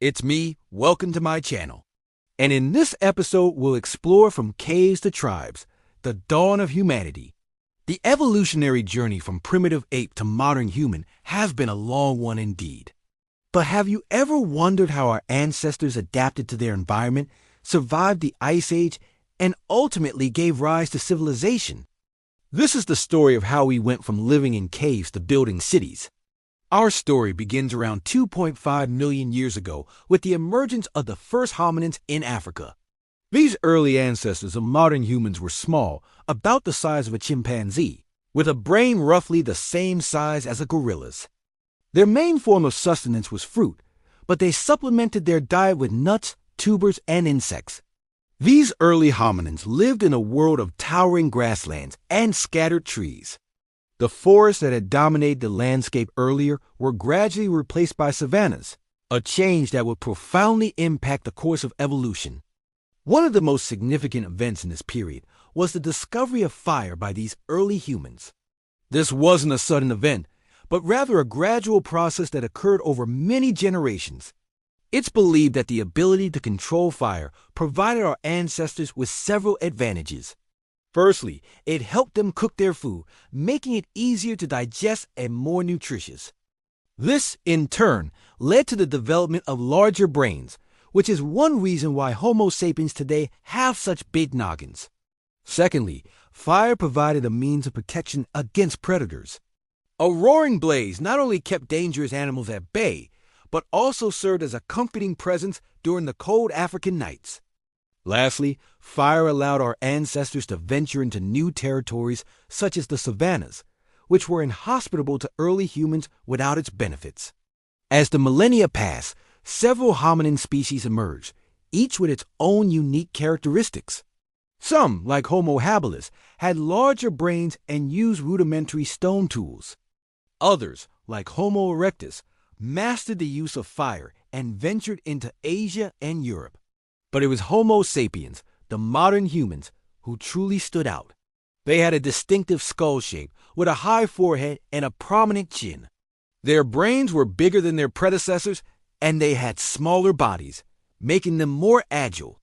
It's me, welcome to my channel. And in this episode, we'll explore from caves to tribes, the dawn of humanity. The evolutionary journey from primitive ape to modern human has been a long one indeed. But have you ever wondered how our ancestors adapted to their environment, survived the Ice Age, and ultimately gave rise to civilization? This is the story of how we went from living in caves to building cities. Our story begins around 2.5 million years ago with the emergence of the first hominins in Africa. These early ancestors of modern humans were small, about the size of a chimpanzee, with a brain roughly the same size as a gorilla's. Their main form of sustenance was fruit, but they supplemented their diet with nuts, tubers, and insects. These early hominins lived in a world of towering grasslands and scattered trees. The forests that had dominated the landscape earlier were gradually replaced by savannas, a change that would profoundly impact the course of evolution. One of the most significant events in this period was the discovery of fire by these early humans. This wasn't a sudden event, but rather a gradual process that occurred over many generations. It's believed that the ability to control fire provided our ancestors with several advantages. Firstly, it helped them cook their food, making it easier to digest and more nutritious. This, in turn, led to the development of larger brains, which is one reason why Homo sapiens today have such big noggins. Secondly, fire provided a means of protection against predators. A roaring blaze not only kept dangerous animals at bay, but also served as a comforting presence during the cold African nights. Lastly, fire allowed our ancestors to venture into new territories such as the savannas, which were inhospitable to early humans without its benefits. As the millennia passed, several hominin species emerged, each with its own unique characteristics. Some, like Homo habilis, had larger brains and used rudimentary stone tools. Others, like Homo erectus, mastered the use of fire and ventured into Asia and Europe. But it was Homo sapiens, the modern humans, who truly stood out. They had a distinctive skull shape with a high forehead and a prominent chin. Their brains were bigger than their predecessors, and they had smaller bodies, making them more agile.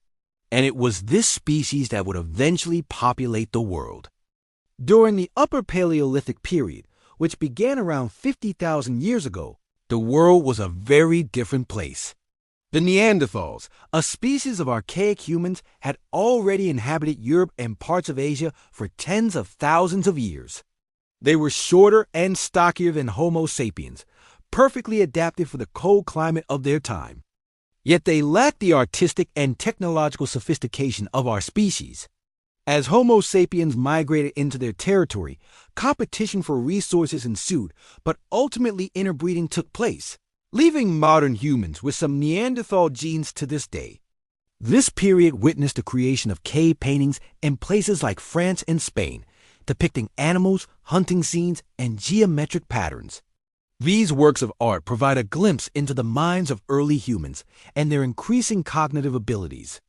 And it was this species that would eventually populate the world. During the Upper Paleolithic period, which began around 50,000 years ago, the world was a very different place. The Neanderthals, a species of archaic humans, had already inhabited Europe and parts of Asia for tens of thousands of years. They were shorter and stockier than Homo sapiens, perfectly adapted for the cold climate of their time. Yet they lacked the artistic and technological sophistication of our species. As Homo sapiens migrated into their territory, competition for resources ensued, but ultimately interbreeding took place, leaving modern humans with some Neanderthal genes to this day. This period witnessed the creation of cave paintings in places like France and Spain, depicting animals, hunting scenes, and geometric patterns. These works of art provide a glimpse into the minds of early humans and their increasing cognitive abilities.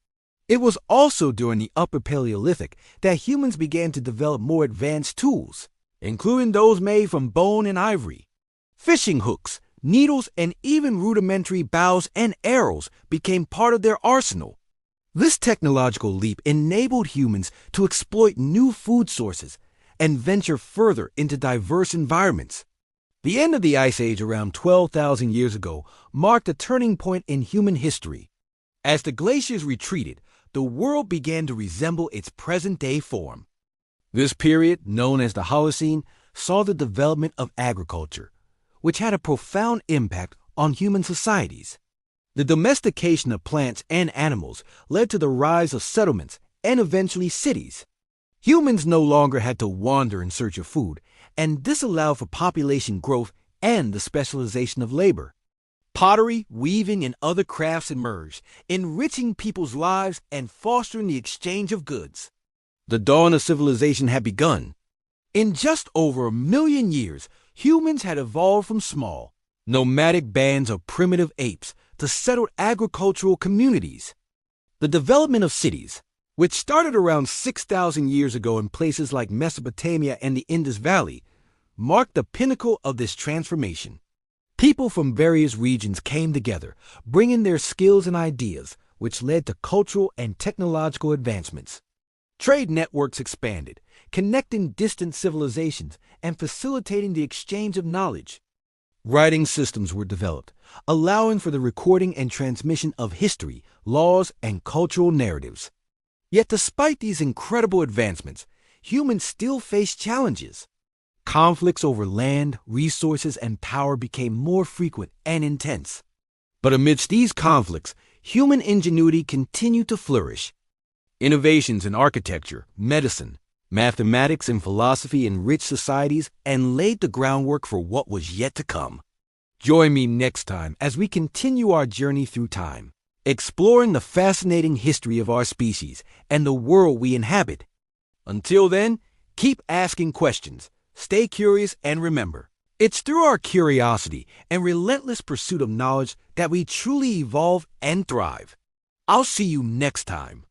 It was also during the Upper Paleolithic that humans began to develop more advanced tools, including those made from bone and ivory. Fishing hooks, needles, and even rudimentary bows and arrows became part of their arsenal. This technological leap enabled humans to exploit new food sources and venture further into diverse environments. The end of the Ice Age around 12,000 years ago marked a turning point in human history. As the glaciers retreated, the world began to resemble its present-day form. This period, known as the Holocene, saw the development of agriculture, which had a profound impact on human societies. The domestication of plants and animals led to the rise of settlements and eventually cities. Humans no longer had to wander in search of food, and this allowed for population growth and the specialization of labor. Pottery, weaving, and other crafts emerged, enriching people's lives and fostering the exchange of goods. The dawn of civilization had begun. In just over 1 million years, humans had evolved from small, nomadic bands of primitive apes to settled agricultural communities. The development of cities, which started around 6,000 years ago in places like Mesopotamia and the Indus Valley, marked the pinnacle of this transformation. People from various regions came together, bringing their skills and ideas, which led to cultural and technological advancements. Trade networks expanded, connecting distant civilizations and facilitating the exchange of knowledge. Writing systems were developed, allowing for the recording and transmission of history, laws, and cultural narratives. Yet despite these incredible advancements, humans still face challenges. Conflicts over land, resources, and power became more frequent and intense. But amidst these conflicts, human ingenuity continued to flourish. Innovations in architecture, medicine, mathematics, and philosophy enriched societies and laid the groundwork for what was yet to come. Join me next time as we continue our journey through time, exploring the fascinating history of our species and the world we inhabit. Until then, keep asking questions, stay curious, and remember, it's through our curiosity and relentless pursuit of knowledge that we truly evolve and thrive. I'll see you next time.